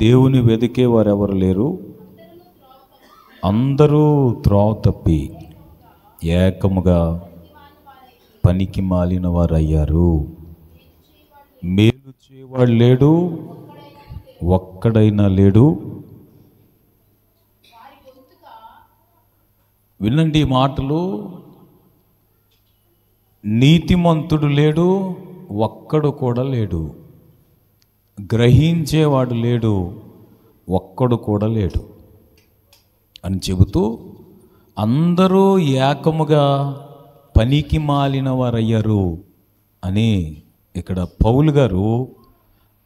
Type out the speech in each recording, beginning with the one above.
దేవుని వెదికే వారెవరు లేరు, అందరూ త్రోవ తప్పి ఏకముగా పనికి మాలిన వారు అయ్యారు. మేలు చేయవాడు లేడు, ఒక్కడైనా లేడు. వినండి ఈ మాటలు. నీతిమంతుడు లేడు, ఒక్కడు కూడా లేడు. గ్రహించేవాడు లేడు, ఒక్కడు కూడా లేడు అని చెబుతూ అందరూ ఏకముగా పనికి మాలిన వారయ్యారు అని ఇక్కడ పౌలు గారు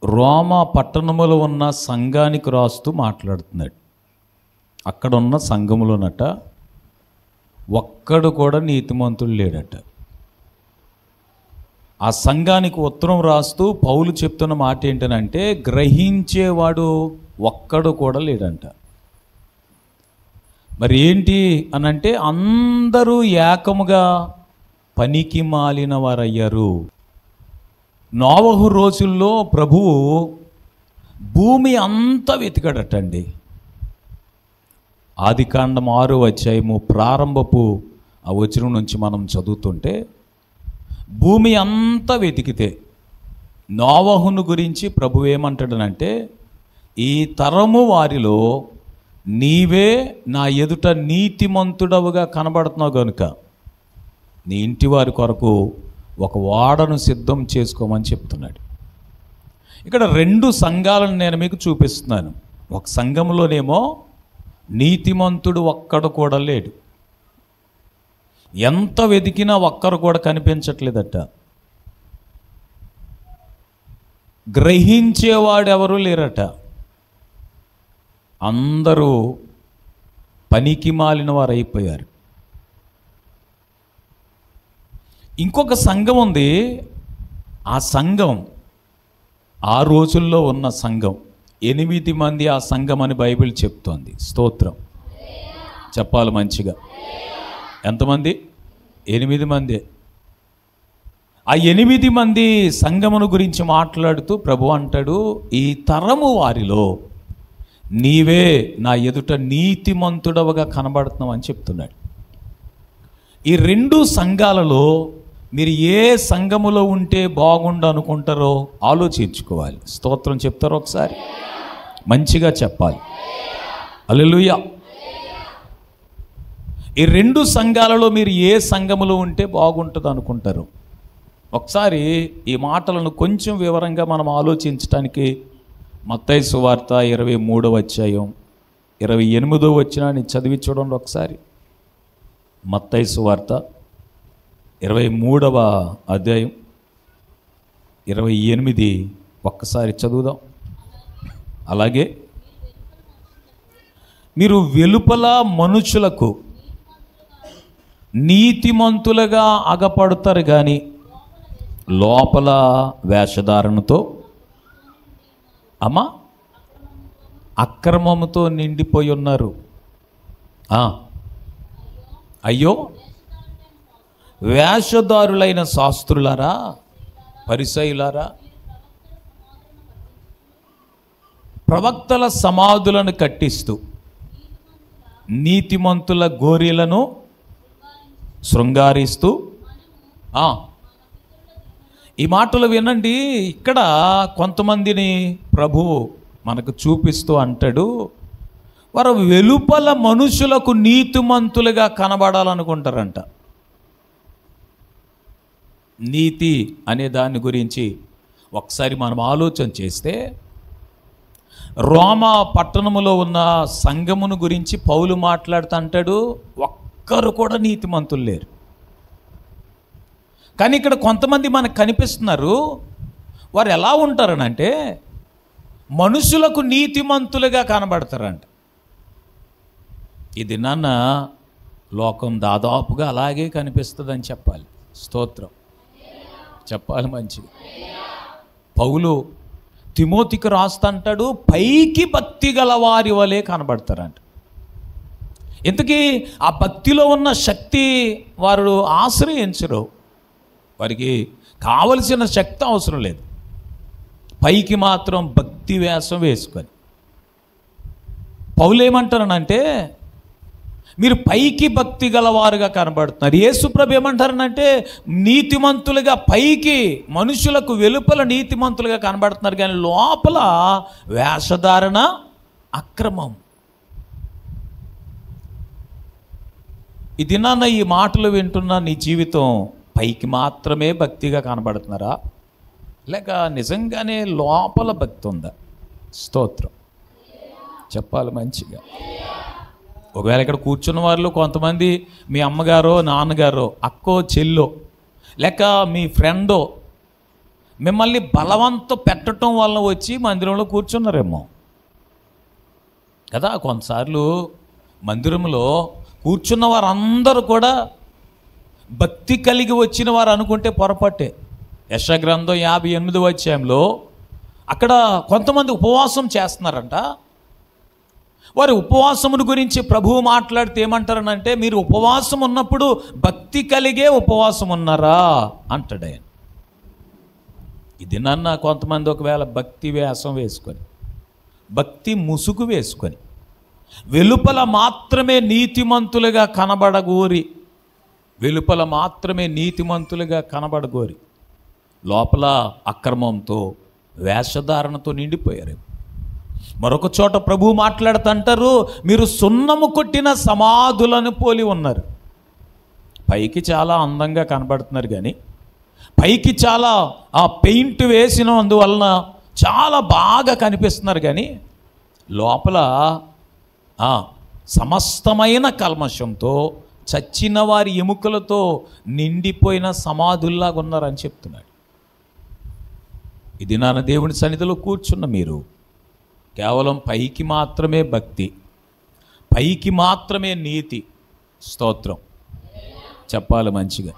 రోమా పట్టణములో ఉన్న సంఘానికి రాస్తూ మాట్లాడుతున్నాడు. అక్కడ ఉన్న సంఘములోనట ఒక్కడు కూడా నీతిమంతుడు లేడట. ఆ సంఘానికి ఉత్తరం రాస్తూ పౌలు చెప్తున్న మాట ఏంటనంటే, గ్రహించేవాడు ఒక్కడు కూడా లేడంట. మరి ఏంటి అనంటే, అందరూ ఏకముగా పనికి మాలిన వారయ్యారు. నోవహు రోజుల్లో ప్రభువు భూమి అంతా వెతికాడటండి. ఆదికాండం 6వ అధ్యాయము ప్రారంభపు ఆ వచనం నుంచి మనం చదువుతుంటే, భూమి అంతా వెతికితే నోవహును గురించి ప్రభు ఏమంటాడనంటే, ఈ తరము వారిలో నీవే నా ఎదుట నీతిమంతుడవుగా కనబడుతున్నావు కనుక నీ ఇంటి వారి కొరకు ఒక ఓడను సిద్ధం చేసుకోమని చెప్తున్నాడు. ఇక్కడ 2 సంఘాలను నేను మీకు చూపిస్తున్నాను. ఒక సంఘంలోనేమో నీతిమంతుడు ఒక్కడు కూడా లేడు, ఎంత వెతికినా ఒక్కరు కూడా కనిపించట్లేదట. గ్రహించేవాడు ఎవరు లేరట, అందరూ పనికి మాలిన వారు అయిపోయారు. ఇంకొక సంఘం ఉంది. ఆ సంఘం ఆ రోజుల్లో ఉన్న సంఘం 8 మంది ఆ సంఘం అని బైబిల్ చెప్తోంది. స్తోత్రం చెప్పాలి మంచిగా. ఎంతమంది? 8 మంది. ఆ 8 మంది సంఘమును గురించి మాట్లాడుతూ ప్రభు అంటాడు, ఈ తరము వారిలో నీవే నా ఎదుట నీతిమంతుడవగా కనబడుతున్నావు అని చెప్తున్నాడు. ఈ 2 సంఘాలలో మీరు ఏ సంఘములో ఉంటే బాగుండు అనుకుంటారో ఆలోచించుకోవాలి. స్తోత్రం చెప్తారో ఒకసారి మంచిగా చెప్పాలి. హల్లెలూయా. ఈ 2 సంఘాలలో మీరు ఏ సంఘములో ఉంటే బాగుంటుంది అనుకుంటారు? ఒకసారి ఈ మాటలను కొంచెం వివరంగా మనం ఆలోచించడానికి మత్తయి సువార్త 23వ అధ్యాయం 28వ వచనాన్ని చదివి చూడండి ఒకసారి. మత్తయి సువార్త 23వ అధ్యాయం 28 ఒక్కసారి చదువుదాం. అలాగే మీరు వెలుపల మనుషులకు నీతిమంతులుగా అగపడతారు కానీ లోపల వేషధారణతో అక్రమముతో నిండిపోయి ఉన్నారు. అయ్యో వేషధారులైన శాస్త్రులారా, పరిసయ్యులారా, ప్రవక్తల సమాధులను కట్టిస్తూ నీతిమంతుల గోరీలను శృంగారిస్తూ. ఈ మాటలు వినండి. ఇక్కడ కొంతమందిని ప్రభువు మనకు చూపిస్తూ అంటాడు, వారు వెలుపల మనుషులకు నీతిమంతులుగా కనబడాలనుకుంటారంట. నీతి అనే దాని గురించి ఒకసారి మనం ఆలోచన చేస్తే, రోమా పట్టణములో ఉన్న సంఘమును గురించి పౌలు మాట్లాడుతూ అంటాడు, ఒక్కరు కూడా నీతిమంతులు లేరు. కానీ ఇక్కడ కొంతమంది మనకు కనిపిస్తున్నారు. వారు ఎలా ఉంటారనంటే మనుషులకు నీతిమంతులుగా కనబడతారంట. ఇది నాన్న లోకం దాదాపుగా అలాగే కనిపిస్తుందని చెప్పాలి. స్తోత్రం చెప్పాలి మంచిది. పౌలు తిమోతికి రాస్తంటాడు, పైకి భక్తి గల వారి వలె కనబడతారంట. ఇంతకీ ఆ భక్తిలో ఉన్న శక్తి వారు ఆశ్రయించరు. వారికి కావలసిన శక్తి అవసరం లేదు. పైకి మాత్రం భక్తి వేషం వేసుకొని పౌలు ఏమంటారనంటే మీరు పైకి భక్తి గలవారుగా కనబడుతున్నారు. యేసుప్రభు ఏమంటారనంటే నీతిమంతులుగా పైకి మనుషులకు వెలుపల నీతిమంతులుగా కనబడుతున్నారు, కానీ లోపల వేషధారణ అక్రమం. ఇది నాన్న ఈ మాటలు వింటున్న నీ జీవితం పైకి మాత్రమే భక్తిగా కనబడుతున్నారా, లేక నిజంగానే లోపల భక్తి ఉందా? స్తోత్రం చెప్పాలి మంచిగా. ఒకవేళ ఇక్కడ కూర్చున్న వారిలో కొంతమంది మీ అమ్మగారో నాన్నగారో అక్కో చెల్లో లేక మీ ఫ్రెండో మిమ్మల్ని బలవంతం పెట్టడం వలన వచ్చి మందిరంలో కూర్చున్నారేమో కదా. కొన్నిసార్లు మందిరంలో కూర్చున్న వారందరూ కూడా భక్తి కలిగి వచ్చిన వారు అనుకుంటే పొరపాటే. యెషయా గ్రంథం 58వ అధ్యాయంలో అక్కడ కొంతమంది ఉపవాసం చేస్తున్నారంట. వారి ఉపవాసమును గురించి ప్రభువు మాట్లాడితే ఏమంటారనంటే మీరు ఉపవాసం ఉన్నప్పుడు భక్తి కలిగే ఉపవాసం ఉన్నారా అంటాడు ఆయన. ఇది నన్న కొంతమంది ఒకవేళ భక్తి వేషం వేసుకొని భక్తి ముసుగు వేసుకొని వెలుపల మాత్రమే నీతిమంతులుగా కనబడగోరి లోపల అక్రమంతో వేషధారణతో నిండిపోయారు. మరొక చోట ప్రభువు మాట్లాడుతుంటారు మీరు సున్నము కొట్టిన సమాధులను పోలి ఉన్నారు. పైకి చాలా అందంగా కనబడుతున్నారు, కానీ పైకి చాలా పెయింట్ వేసినందువలన చాలా బాగా కనిపిస్తున్నారు, కానీ లోపల సమస్తమైన కల్మషంతో చచ్చిన వారి ఎముకలతో నిండిపోయిన సమాధుల్లాగా ఉన్నారని చెప్తున్నాడు. ఇది నాన్న దేవుని సన్నిధిలో కూర్చున్న మీరు కేవలం పైకి మాత్రమే భక్తి, పైకి మాత్రమే నీతి. స్తోత్రం చెప్పాలి మంచిగా.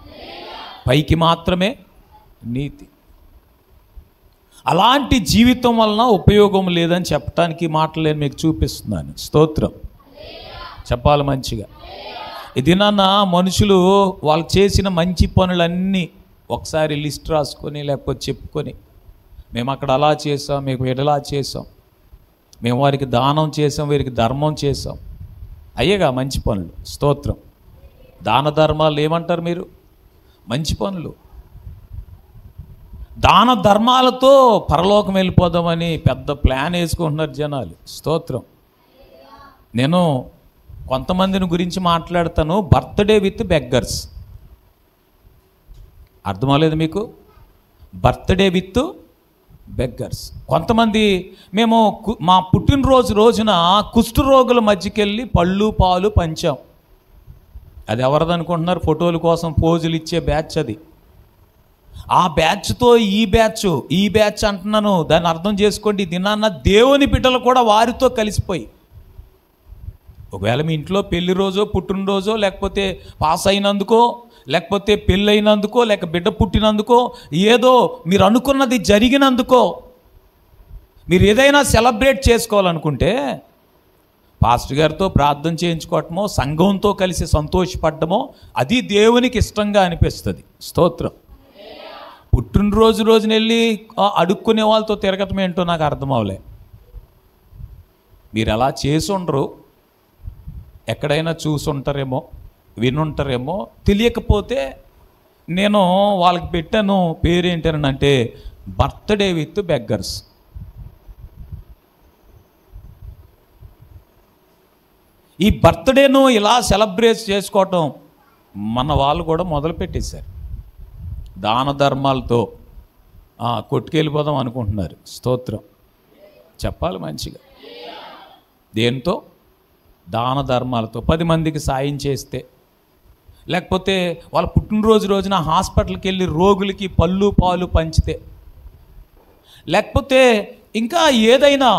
పైకి మాత్రమే నీతి. అలాంటి జీవితం వలన ఉపయోగం లేదని చెప్పడానికి మాటలు నేను మీకు చూపిస్తున్నాను. స్తోత్రం చెప్పాలి మంచిగా. ఇది నాన్న మనుషులు వాళ్ళు చేసిన మంచి పనులన్నీ ఒకసారి లిస్ట్ రాసుకొని లేకపోతే చెప్పుకొని మేము అక్కడ అలా చేసాం, మీకు ఎడలా చేసాం, మేము వారికి దానం చేసాం, వీరికి ధర్మం చేసాం, అయ్యేగా మంచి పనులు. స్తోత్రం. దాన ధర్మాలు ఏమంటారు మీరు? మంచి పనులు. దాన ధర్మాలతో పరలోకం వెళ్ళిపోదామని పెద్ద ప్లాన్ వేసుకుంటున్నారు జనాలు. స్తోత్రం. నేను కొంతమందిని గురించి మాట్లాడతాను. Birthday with beggars. అర్థమవలేదు మీకు? Birthday with beggars. కొంతమంది మేము మా పుట్టినరోజు రోజున కుష్టు రోగుల మధ్యకి వెళ్ళి పళ్ళు పాలు పంచాం. అది ఎవరిది అనుకుంటున్నారు? ఫోటోల కోసం పోజులు ఇచ్చే బ్యాచ్ అది. ఆ బ్యాచ్తో ఈ బ్యాచ్ అంటున్నాను, దాన్ని అర్థం చేసుకోండి. దినాన్న దేవుని బిడ్డలు కూడా వారితో కలిసిపోయి ఒకవేళ మీ ఇంట్లో పెళ్లి రోజో పుట్టినరోజో లేకపోతే పాస్ అయినందుకో లేకపోతే పెళ్ళి అయినందుకో లేక బిడ్డ పుట్టినందుకో ఏదో మీరు అనుకున్నది జరిగినందుకో మీరు ఏదైనా సెలబ్రేట్ చేసుకోవాలనుకుంటే పాస్టర్ గారితో ప్రార్థన చేయించుకోవటమో సంఘంతో కలిసి సంతోషపడటమో అది దేవునికి ఇష్టంగా అనిపిస్తుంది. స్తోత్రం. పుట్టినరోజు రోజున వెళ్ళి అడుక్కునే వాళ్ళతో తిరగటం ఏంటో నాకు అర్థం అవలే. మీరు అలా చేసి ఉండరు, ఎక్కడైనా చూసుంటారేమో వినుంటారేమో. తెలియకపోతే నేను వాళ్ళకి పెట్టాను పేరు ఏంటనంటే బర్త్డే విత్ బెగ్గర్స్. ఈ బర్త్డేను ఇలా సెలబ్రేట్ చేసుకోవటం మన వాళ్ళు కూడా మొదలుపెట్టేశారు. దాన ధర్మాలతో కొట్టుకెళ్ళిపోదాం అనుకుంటున్నారు. స్తోత్రం చెప్పాలి మంచిగా. దేంతో? దాన ధర్మాలతో. 10 మందికి సాయం చేస్తే లేకపోతే వాళ్ళ పుట్టినరోజు రోజున హాస్పిటల్కి వెళ్ళి రోగులకి పళ్ళు పాలు పంచితే లేకపోతే ఇంకా ఏదైనా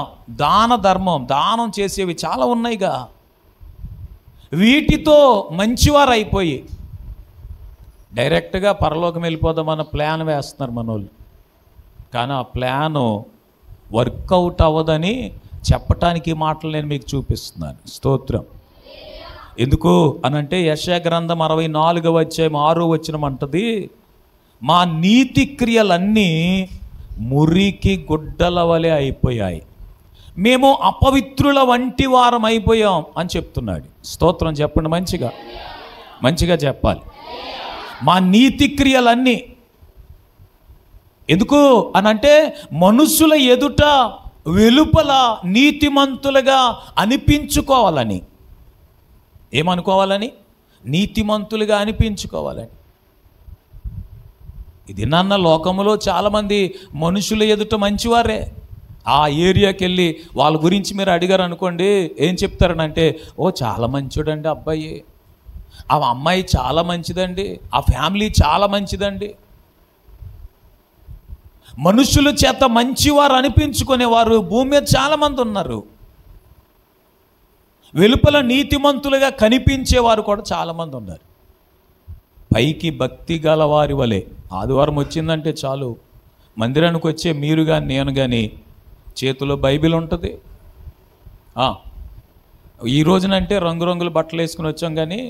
దాన ధర్మం దానం చేసేవి చాలా ఉన్నాయిగా. వీటితో మంచివారు అయిపోయి డైరెక్ట్గా పరలోకం వెళ్ళిపోదామన్న ప్లాన్ వేస్తున్నారు మనోళ్ళు. కానీ ఆ ప్లాను వర్కౌట్ అవ్వదని చెప్పటానికి మాటలు నేను మీకు చూపిస్తున్నాను. స్తోత్రం. ఎందుకు అనంటే యెషయా గ్రంథం 64వ అధ్యాయం 6వ వచనం అంటది, మా నీతి క్రియలన్నీ మురికి గుడ్డల వలె అయిపోయాయి, మేము అపవిత్రుల వంటి వారం అయిపోయాం అని చెప్తున్నాడు. స్తోత్రం చెప్పండి. మంచిగా మంచిగా చెప్పాలి. మా నీతి క్రియలన్నీ ఎందుకు అనంటే మనుషుల ఎదుట వెలుపల నీతిమంతులుగా అనిపించుకోవాలని. ఏమనుకోవాలని? నీతిమంతులుగా అనిపించుకోవాలని. ఇది నాన్న లోకములో చాలామంది మనుషుల ఎదుట మంచివారే. ఆ ఏరియాకి వెళ్ళి వాళ్ళ గురించి మీరు అడిగారు అనుకోండి, ఏం చెప్తారనంటే, ఓ చాలా మంచిదండి అబ్బాయి, ఆ అమ్మాయి చాలా మంచిదండి, ఆ ఫ్యామిలీ చాలా మంచిదండి. మనుషుల చేత మంచివారు అనిపించుకునేవారు భూమి మీద చాలామంది ఉన్నారు. వెలుపల నీతిమంతులుగా కనిపించేవారు కూడా చాలామంది ఉన్నారు. పైకి భక్తి గల వారి వలె ఆదివారం వచ్చిందంటే చాలు మందిరానికి వచ్చే మీరు కానీ నేను కానీ చేతిలో బైబిల్ ఉంటుంది. ఈ రోజునంటే రంగురంగుల బట్టలు వేసుకుని వచ్చాం, కానీ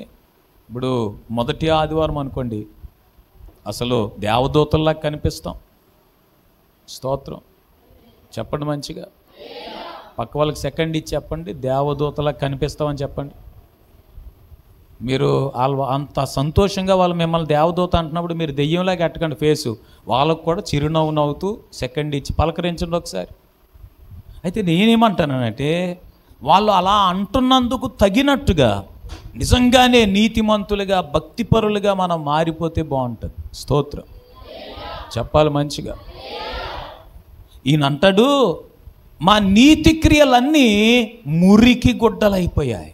ఇప్పుడు మొదటి ఆదివారం అనుకోండి అసలు దేవదూతల్లా కనిపిస్తాం. స్తోత్రం చెప్పండి. మంచిగా పక్క వాళ్ళకి సెకండ్ ఇచ్చి చెప్పండి, దేవదూతలా కనిపిస్తామని చెప్పండి. మీరు వాళ్ళు అంత సంతోషంగా వాళ్ళు మిమ్మల్ని దేవదూత అంటున్నప్పుడు మీరు దెయ్యంలాగా ఎట్టకండి ఫేసు. వాళ్ళకు కూడా చిరునవ్వు నవ్వుతూ సెకండ్ ఇచ్చి పలకరించండి ఒకసారి. అయితే నేనేమంటానంటే, వాళ్ళు అలా అంటున్నందుకు తగినట్టుగా నిజంగానే నీతిమంతులుగా భక్తిపరులుగా మనం మారిపోతే బాగుంటుంది. స్తోత్రం చెప్పాలి. మంచిగా ఈయన అంటాడు, మా నీతి క్రియలన్నీ మురికి గుడ్డలైపోయాయి.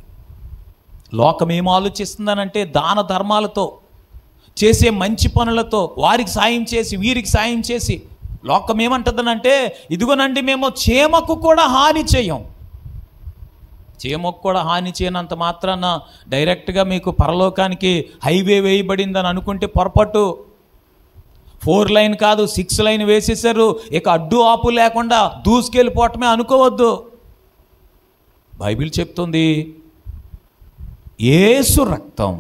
లోకం ఏం ఆలోచిస్తుందనంటే, దాన ధర్మాలతో చేసే మంచి పనులతో వారికి సాయం చేసి వీరికి సాయం చేసి లోకం ఏమంటుందనంటే, ఇదిగోనండి మేము చీమకు కూడా హాని చేయం. చీమకు కూడా హాని చేయనంత మాత్రాన డైరెక్ట్గా మీకు పరలోకానికి హైవే వేయబడిందని అనుకుంటే పొరపాటు. 4 లైన్ కాదు 6 లైన్ వేసేసారు, ఇక అడ్డు ఆపు లేకుండా దూసుకెళ్ళిపోవటమే అనుకోవద్దు. బైబిల్ చెప్తుంది, యేసు రక్తం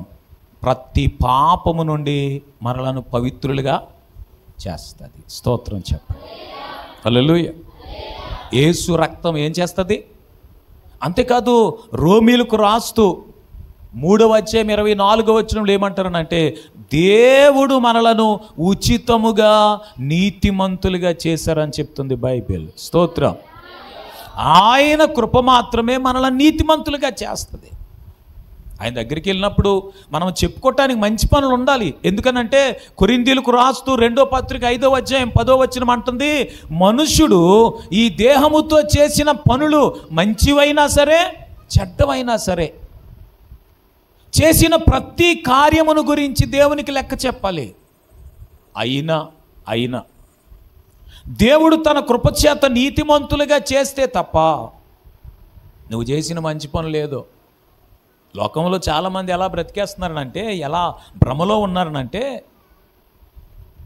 ప్రతి పాపము నుండి మనలను పవిత్రులుగా చేస్తుంది. స్తోత్రం చెప్పండి. హల్లెలూయా. యేసు రక్తం ఏం చేస్తుంది? అంతేకాదు రోమీలకు రాస్తూ 3వ అధ్యాయం 24వ వచనంలో ఏమంటారనంటే, దేవుడు మనలను ఉచితముగా నీతిమంతులుగా చేశారని చెప్తుంది బైబిల్. స్తోత్రం. ఆయన కృప మాత్రమే మనల్ని నీతిమంతులుగా చేస్తుంది. ఆయన దగ్గరికి వెళ్ళినప్పుడు మనం చెప్పుకోవటానికి మంచి పనులు ఉండాలి. ఎందుకనంటే కొరింథీయులకు రాస్తూ 2వ పత్రిక 5వ అధ్యాయం 10వ వచనం అంటుంది, మనుష్యుడు ఈ దేహముతో చేసిన పనులు మంచివైనా సరే చెడ్డవైనా సరే చేసిన ప్రతి కార్యమును గురించి దేవునికి లెక్క చెప్పాలి. అయినా దేవుడు తన కృపచేత నీతిమంతులుగా చేస్తే తప్ప నువ్వు చేసిన మంచి పనులు లేదో. లోకంలో చాలామంది ఎలా బ్రతికేస్తున్నారనంటే, ఎలా భ్రమలో ఉన్నారనంటే,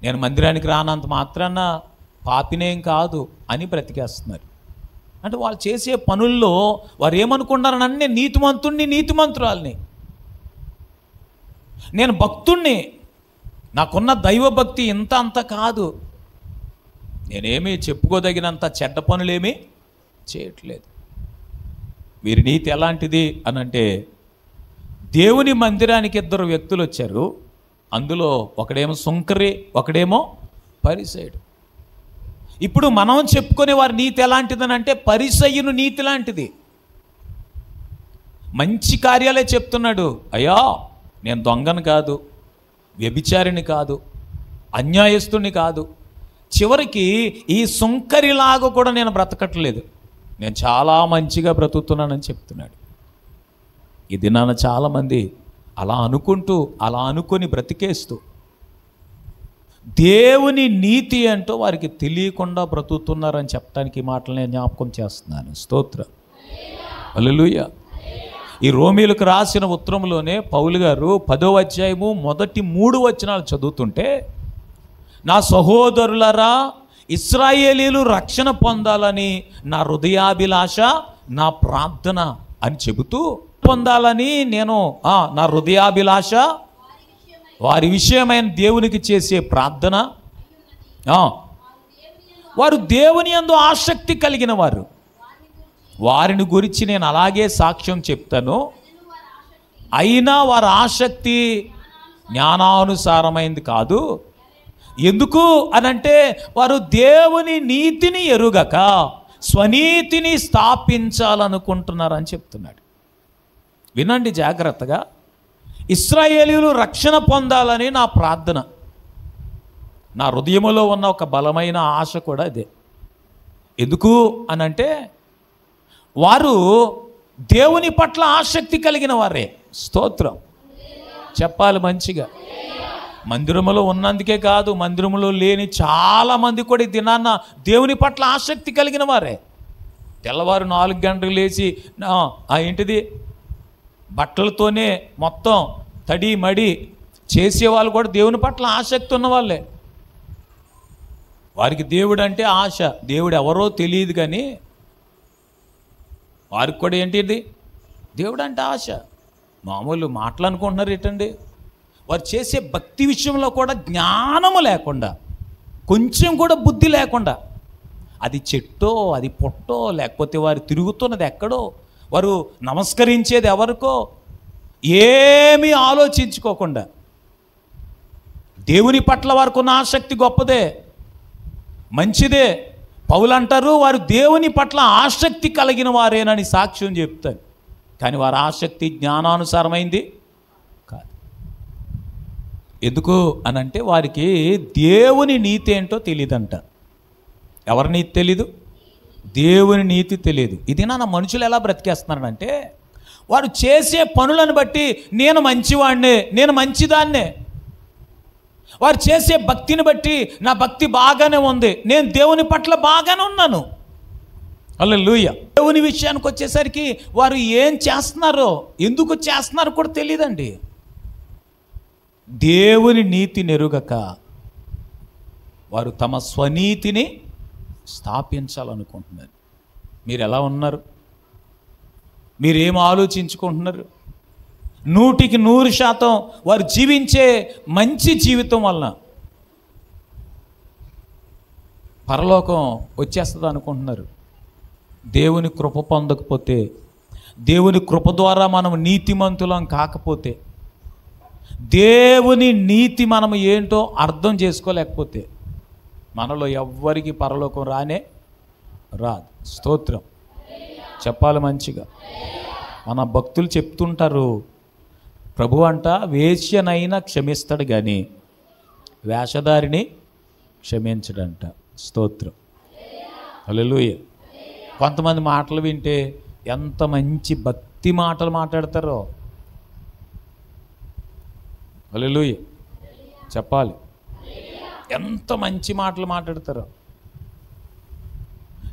నేను మందిరానికి రానంత మాత్రాన పాపినేం కాదు అని బ్రతికేస్తున్నారు. అంటే వాళ్ళు చేసే పనుల్లో వారు ఏమనుకుంటారనంటే, నీతిమంతుణ్ణి నీతిమంతురాల్ని, నేను భక్తుణ్ణి, నాకున్న దైవభక్తి ఇంత అంత కాదు, నేనేమీ చెప్పుకోదగినంత చెడ్డ పనులేమీ చేయట్లేదు. వీరి నీతి ఎలాంటిది అనంటే, దేవుని మందిరానికి 2 వ్యక్తులు వచ్చారు. అందులో ఒకడేమో సుంకరి, ఒకడేమో పరిసయ్యుడు. ఇప్పుడు మనం చెప్పుకునే వారి నీతి ఎలాంటిదనంటే, పరిసయ్యుని నీతి లాంటిది. మంచి కార్యాలే చెప్తున్నాడు, అయ్యా నేను దొంగను కాదు, వ్యభిచారిని కాదు, అన్యాయస్తుని కాదు, చివరికి ఈ సుంకరిలాగా కూడా నేను బ్రతకట్లేదు, నేను చాలా మంచిగా బ్రతుకుతున్నానని చెప్తున్నాడు. ఈ దినాన చాలామంది అలా అనుకుంటూ అలా అనుకొని బ్రతికేస్తూ దేవుని నీతి అంటూ వారికి తెలియకుండా బ్రతుకుతున్నారని చెప్పడానికి ఈ మాటలు నేను జ్ఞాపకం చేస్తున్నాను. స్తోత్రం. హల్లెలూయా. ఈ రోమీలకు రాసిన ఉత్తరంలోనే పౌలు గారు 10వ అధ్యాయము మొదటి 3 వచనాలు చదువుతుంటే, నా సహోదరులారా, ఇశ్రాయేలీయులు రక్షణ పొందాలని నా హృదయాభిలాష, నా ప్రార్థన అని చెబుతూ, పొందాలని నేను నా హృదయాభిలాష, వారి విషయమైన దేవునికి చేసే ప్రార్థన, వారు దేవుని యందు ఆసక్తి కలిగిన వారు, వారిని గురించి నేను అలాగే సాక్ష్యం చెప్తాను, అయినా వారి ఆసక్తి జ్ఞానానుసారమైంది కాదు. ఎందుకు అనంటే వారు దేవుని నీతిని ఎరుగక స్వనీతిని స్థాపించాలనుకుంటున్నారని చెప్తున్నాడు. వినండి జాగ్రత్తగా. ఇశ్రాయేలీయులు రక్షణ పొందాలని నా ప్రార్థన, నా హృదయంలో ఉన్న ఒక బలమైన ఆశ కూడా అదే. ఎందుకు అనంటే వారు దేవుని పట్ల ఆసక్తి కలిగిన వారే. స్తోత్రం చెప్పాలి మంచిగా. మందిరములో ఉన్నందుకే కాదు, మందిరములో లేని చాలామంది కూడా ఈ దినాన్న దేవుని పట్ల ఆసక్తి కలిగిన వారే. తెల్లవారు 4 గంటలకు లేచి ఏంటిది బట్టలతోనే మొత్తం తడి మడి చేసేవాళ్ళు కూడా దేవుని పట్ల ఆసక్తి ఉన్న వాళ్ళే. వారికి దేవుడు అంటే ఆశ. దేవుడు ఎవరో తెలియదు కానీ వారికి కూడా ఏంటిది దేవుడు అంటే ఆశ. మామూలు మాటలు అనుకుంటున్నారు ఏంటండి. వారు చేసే భక్తి విషయంలో కూడా జ్ఞానము లేకుండా, కొంచెం కూడా బుద్ధి లేకుండా, అది చెట్టో అది పొట్టో లేకపోతే వారు తిరుగుతున్నది ఎక్కడో, వారు నమస్కరించేది ఎవరికో ఏమీ ఆలోచించుకోకుండా దేవుని పట్ల వారికి ఉన్న ఆసక్తి గొప్పదే, మంచిదే. పౌలు అంటారు వారు దేవుని పట్ల ఆసక్తి కలిగిన వారేనని సాక్ష్యం చెప్తారు. కానీ వారి ఆసక్తి జ్ఞానానుసారమైంది కాదు. ఎందుకు అనంటే వారికి దేవుని నీతి ఏంటో తెలియదంట. ఎవరి నీతి తెలీదు? దేవుని నీతి తెలియదు. ఇది నా మనుషులు ఎలా బ్రతికేస్తున్నారంటే వారు చేసే పనులను బట్టి నేను మంచివాడినే, నేను మంచిదాన్నే. వారు చేసే భక్తిని బట్టి నా భక్తి బాగానే ఉంది, నేను దేవుని పట్ల బాగానే ఉన్నాను. హల్లెలూయా. దేవుని విషయానికి వచ్చేసరికి వారు ఏం చేస్తున్నారో, ఎందుకు చేస్తున్నారో కూడా తెలియదండి. దేవుని నీతి నెరుగక వారు తమ స్వనీతిని స్థాపించాలనుకుంటున్నారు. మీరు ఎలా ఉన్నారు? మీరేం ఆలోచించుకుంటున్నారు? 100% వారు జీవించే మంచి జీవితం వలన పరలోకం వచ్చేస్తుంది అనుకుంటున్నారు. దేవుని కృప పొందకపోతే, దేవుని కృప ద్వారా మనం నీతిమంతులం కాకపోతే, దేవుని నీతి మనం ఏంటో అర్థం చేసుకోలేకపోతే మనలో ఎవ్వరికి పరలోకం రానే రాదు. స్తోత్రం చెప్పాలి మంచిగా. మన భక్తులు చెప్తుంటారు, ప్రభు అంట వేశ్యనైనా క్షమిస్తాడు కానీ వేషధారిని క్షమించడంట. స్తోత్రం హల్లెలూయా. కొంతమంది మాటలు వింటే ఎంత మంచి భక్తి మాటలు మాట్లాడతారో. హల్లెలూయా చెప్పాలి. ఎంత మంచి మాటలు మాట్లాడతారో.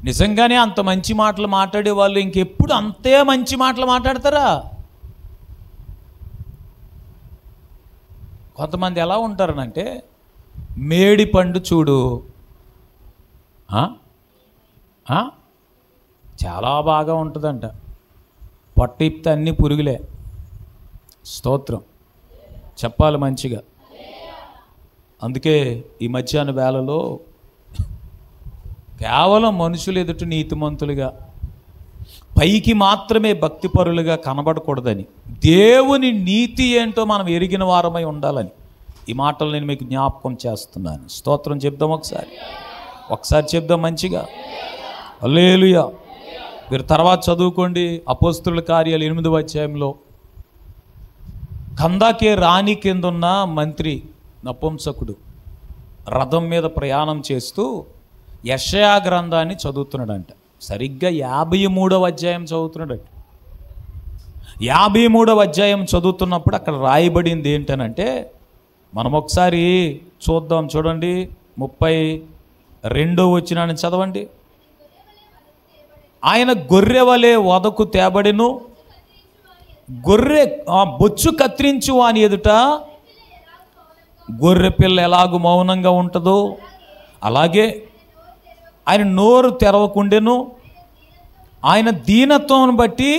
నిజంగానే అంత మంచి మాటలు మాట్లాడే వాళ్ళు ఇంకెప్పుడు అంతే మంచి మాటలు మాట్లాడతారా? కొంతమంది ఎలా ఉంటారనంటే మేడి పండు చూడు, చాలా బాగా ఉంటుందంట, పొట్టిప్తే అన్ని పురుగులే. స్తోత్రం చెప్పాలి మంచిగా. అందుకే ఈ మధ్యాహ్న వేళలో కేవలం మనుషులు ఎదుట నీతిమంతులుగా, పైకి మాత్రమే భక్తిపరులుగా కనబడకూడదని, దేవుని నీతి ఏంటో మనం ఎరిగిన వారమై ఉండాలని ఈ మాటలు నేను మీకు జ్ఞాపకం చేస్తున్నాను. స్తోత్రం చెప్దాం ఒకసారి చెప్దాం మంచిగా. హల్లెలూయా. మీరు తర్వాత చదువుకోండి. అపోస్తలుల కార్యాలు 8వ అధ్యాయంలో కందాకే రాణి కింద ఉన్న మంత్రి నపుంసకుడు రథం మీద ప్రయాణం చేస్తూ యెషయా గ్రంథాన్ని చదువుతున్నాడంట. సరిగ్గా 53వ అధ్యాయం చదువుతున్నాడంట. 53వ అధ్యాయం చదువుతున్నప్పుడు అక్కడ రాయబడింది ఏంటనంటే, మనం ఒకసారి చూద్దాం. చూడండి 32వ వచనాన్ని చదవండి. ఆయన గొర్రె వలె వదకు తేబడెను, గొర్రె బొచ్చు కత్తిరించు వాని ఎదుట గొర్రె పిల్ల ఎలాగూ మౌనంగా ఉంటుందో అలాగే ఆయన నోరు తెరవకుండెను. ఆయన దీనత్వం బట్టి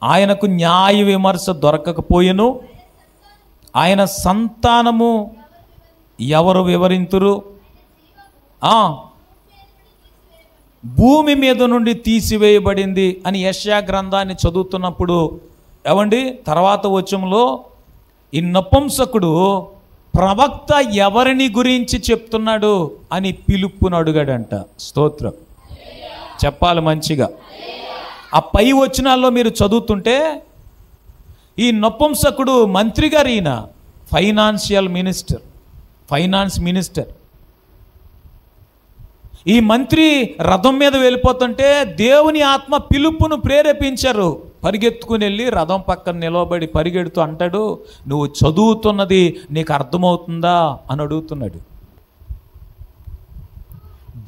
ఆయనకు న్యాయ విమర్శ దొరకకపోయెను. ఆయన సంతానము ఎవరు వివరింతురు? భూమి మీద నుండి తీసివేయబడింది అని యెషయా గ్రంథాన్ని చదువుతున్నప్పుడు ఏమండి తర్వాత వచనంలో ఈ నపుంసకుడు ప్రవక్త ఎవరిని గురించి చెప్తున్నాడు అని పిలుపుని అడుగాడంట. స్తోత్రం చెప్పాలి మంచిగా. ఆ పై వచనాల్లో మీరు చదువుతుంటే ఈ నపుంసకుడు మంత్రి గారు, ఈయన ఫైనాన్స్ మినిస్టర్. ఈ మంత్రి రథం మీద వెళ్ళిపోతుంటే దేవుని ఆత్మ పిలుపును ప్రేరేపించారు. పరిగెత్తుకుని వెళ్ళి రథం పక్కన నిలవబడి పరిగెడుతూ అంటాడు, నువ్వు చదువుతున్నది నీకు అర్థమవుతుందా అని అడుగుతున్నాడు.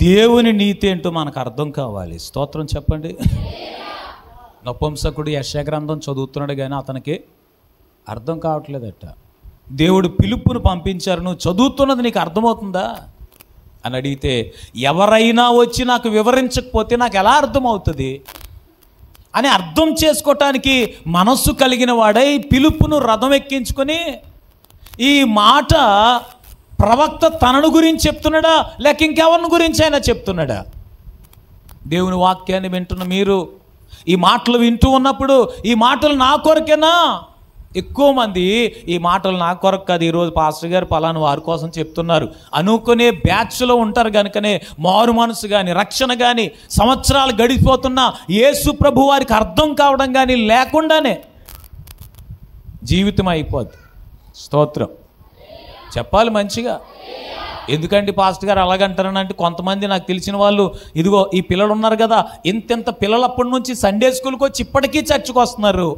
దేవుని నీతి ఏంటో మనకు అర్థం కావాలి. స్తోత్రం చెప్పండి. నపుంసకుడు యెషయా గ్రంథం చదువుతున్నాడు కానీ అతనికి అర్థం కావట్లేదట. దేవుడు పిలుపును పంపించారు, నువ్వు చదువుతున్నది నీకు అర్థమవుతుందా అని అడిగితే, ఎవరైనా వచ్చి నాకు వివరించకపోతే నాకు ఎలా అర్థమవుతుంది అని అర్థం చేసుకోవటానికి మనస్సు కలిగిన వాడై పిలుపును రథం ఎక్కించుకొని, ఈ మాట ప్రవక్త తనను గురించి చెప్తున్నాడా లేక ఇంకెవరిని గురించి అయినా చెప్తున్నాడా? దేవుని వాక్యాన్ని వింటున్న మీరు ఈ మాటలు వింటూ ఉన్నప్పుడు ఈ మాటలు నా కొరకేనా? ఎక్కువ మంది ఈ మాటలు నా కొరకు కాదు, ఈరోజు పాస్టర్ గారు పలానా వారి కోసం చెప్తున్నారు అనుకునే బ్యాచ్లో ఉంటారు. కనుకనే మారు మనసు కానీ రక్షణ కానీ సంవత్సరాలు గడిచిపోతున్నా యేసు ప్రభు వారికి అర్థం కావడం కానీ లేకుండానే జీవితం అయిపోద్ది. స్తోత్రం చెప్పాలి మంచిగా. ఎందుకంటే పాస్టర్ గారు అలాగంటారనంటే, కొంతమంది నాకు తెలిసిన వాళ్ళు, ఇదిగో ఈ పిల్లలు ఉన్నారు కదా, ఇంత పిల్లలు అప్పటి నుంచి సండే స్కూల్కి వచ్చి ఇప్పటికీ చర్చికి వస్తున్నారు,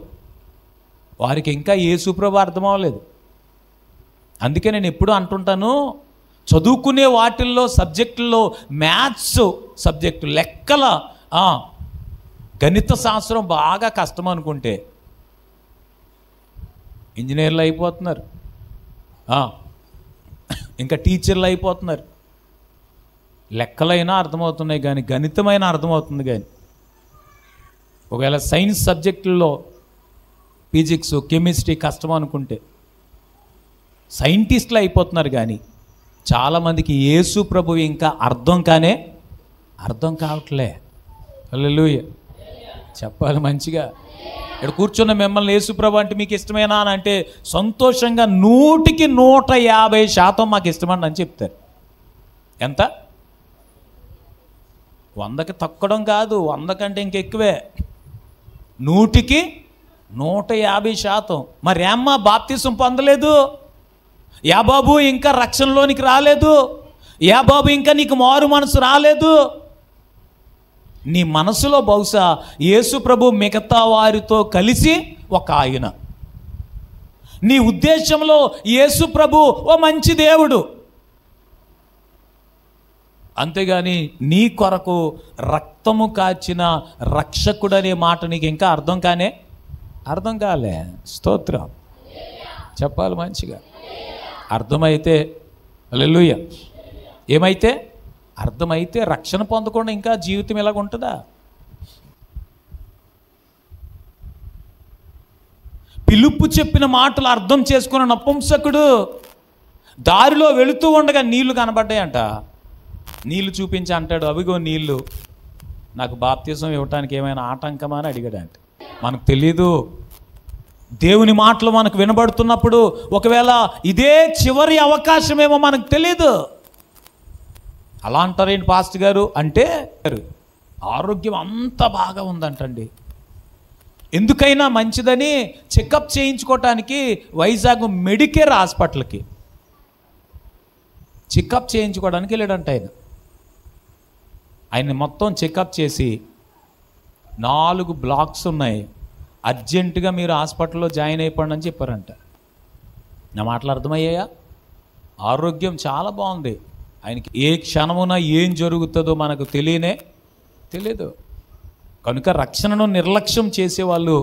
వారికి ఇంకా యేసు ప్రభు అర్థం అవ్వలేదు. అందుకే నేను ఎప్పుడూ అంటుంటాను, చదువుకునే వాటిల్లో సబ్జెక్టుల్లో మ్యాథ్స్ సబ్జెక్టు, లెక్కల గణిత శాస్త్రం బాగా కష్టం అనుకుంటే ఇంజనీర్లు అయిపోతున్నారు, ఇంకా టీచర్లు అయిపోతున్నారు. లెక్కలైనా అర్థమవుతున్నాయి కానీ గణితమైనా అర్థమవుతుంది. కానీ ఒకవేళ సైన్స్ సబ్జెక్టుల్లో ఫిజిక్స్ కెమిస్ట్రీ కష్టం అనుకుంటే సైంటిస్టులు అయిపోతున్నారు. కానీ చాలామందికి యేసు ప్రభు ఇంకా అర్థం కావట్లే. హల్లెలూయా చెప్పాలి మంచిగా. ఇక్కడ కూర్చున్న మిమ్మల్ని యేసు ప్రభు అంటే మీకు ఇష్టమేనా అని అంటే సంతోషంగా 100కి 150% మాకు ఇష్టమని అని చెప్తారు. ఎంత? 100కి తక్కడం కాదు, 100 కంటే ఇంకెక్కువే, 100కి 150%. మరి అమ్మ బాప్తిసం పొందలేదు, యా బాబు ఇంకా రక్షణలోనికి రాలేదు, యా బాబు ఇంకా నీకు మారు మనసు రాలేదు. నీ మనసులో బహుశా యేసు ప్రభు మిగతా వారితో కలిసి ఒక ఆయన, నీ ఉద్దేశంలో యేసు ప్రభు ఓ మంచి దేవుడు, అంతేగాని నీ కొరకు రక్తము కాచిన రక్షకుడు అనే మాట నీకు ఇంకా అర్థం కాలే. స్తోత్రం చెప్పాలి మంచిగా. అర్థమైతే హల్లెలూయా. ఏమైతే అర్థమైతే రక్షణ పొందకుండా ఇంకా జీవితం ఇలాగ ఉంటుందా? పిలుపు చెప్పిన మాటలు అర్థం చేసుకున్న నపుంసకుడు దారిలో వెళుతూ ఉండగా నీళ్లు కనబడ్డాయంట. నీళ్లు చూపించి అంటాడు, అవిగో నీళ్లు, నాకు బాప్తిసం ఇవ్వటానికి ఏమైనా ఆటంకమా అని అడిగాడంట. మనకు తెలీదు. దేవుని మాటలు మనకు వినబడుతున్నప్పుడు ఒకవేళ ఇదే చివరి అవకాశమేమో మనకు తెలీదు. అలా అంటారేంటి పాస్టర్ గారు అంటే, ఆరోగ్యం అంత బాగా ఉందంటండి, ఎందుకైనా మంచిదని చెకప్ చేయించుకోవటానికి వైజాగ్ మెడికేర్ హాస్పిటల్కి చెకప్ చేయించుకోవడానికి వెళ్ళాడంట. ఆయన మొత్తం చెకప్ చేసి 4 బ్లాక్స్ ఉన్నాయి, అర్జెంటుగా మీరు హాస్పిటల్లో జాయిన్ అయిపోండి అని చెప్పారంట. నా మాటలు అర్థమయ్యాయా? ఆరోగ్యం చాలా బాగుంది. ఆయనకి ఏ క్షణమున ఏం జరుగుతుందో మనకు తెలియదు. కనుక రక్షణను నిర్లక్ష్యం చేసేవాళ్ళు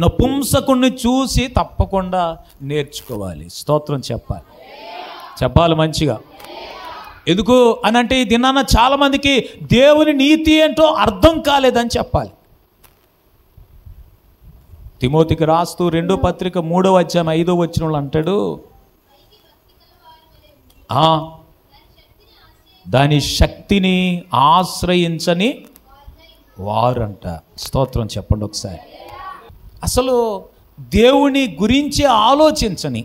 నపుంసకుణ్ణి చూసి తప్పకుండా నేర్చుకోవాలి. స్తోత్రం చెప్పాలి మంచిగా. ఎందుకు అనంటే ఈ దినాన చాలామందికి దేవుని నీతి ఏంటో అర్థం కాలేదని చెప్పాలి. తిమోతికి రాస్తూ 2వ పత్రిక 3వ అధ్యాయం 5వ వచనంలో అంటాడు, దాని శక్తిని ఆశ్రయించని వారంట. స్తోత్రం చెప్పండి ఒకసారి. అసలు దేవుని గురించి ఆలోచించని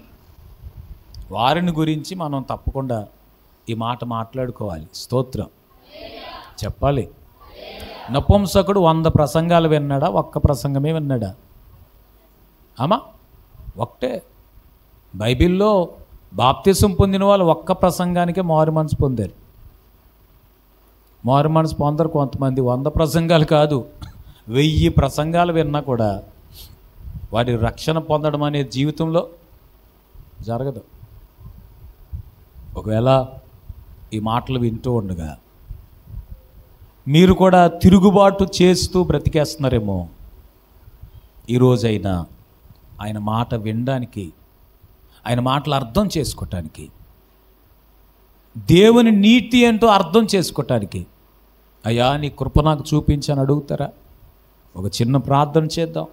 వారిని గురించి మనం తప్పకుండా ఈ మాట మాట్లాడుకోవాలి. స్తోత్రం చెప్పాలి. నపుంసకుడు 100 ప్రసంగాలు విన్నాడా? ఒక్క ప్రసంగమే విన్నాడా? ఆమా ఒకటే. బైబిల్లో బాప్తిసం పొందిన వాళ్ళు ఒక్క ప్రసంగానికే మారు మనసు పొందారు. మారు మనసు పొందరు కొంతమంది. 100 ప్రసంగాలు కాదు, 1000 ప్రసంగాలు విన్నా కూడా వారి రక్షణ పొందడం అనే జీవితంలో జరగదు. ఒకవేళ ఈ మాటలు వింటూ ఉండగా మీరు కూడా తిరుగుబాటు చేస్తూ బ్రతికేస్తున్నారేమో, ఈరోజైనా ఆయన మాట వినడానికి, ఆయన మాటలు అర్థం చేసుకోవటానికి, దేవుని నీతి ఏంటో అర్థం చేసుకోవటానికి, అయ్యా నీ కృప నాకు చూపించని అడుగుతారా? ఒక చిన్న ప్రార్థన చేద్దాం.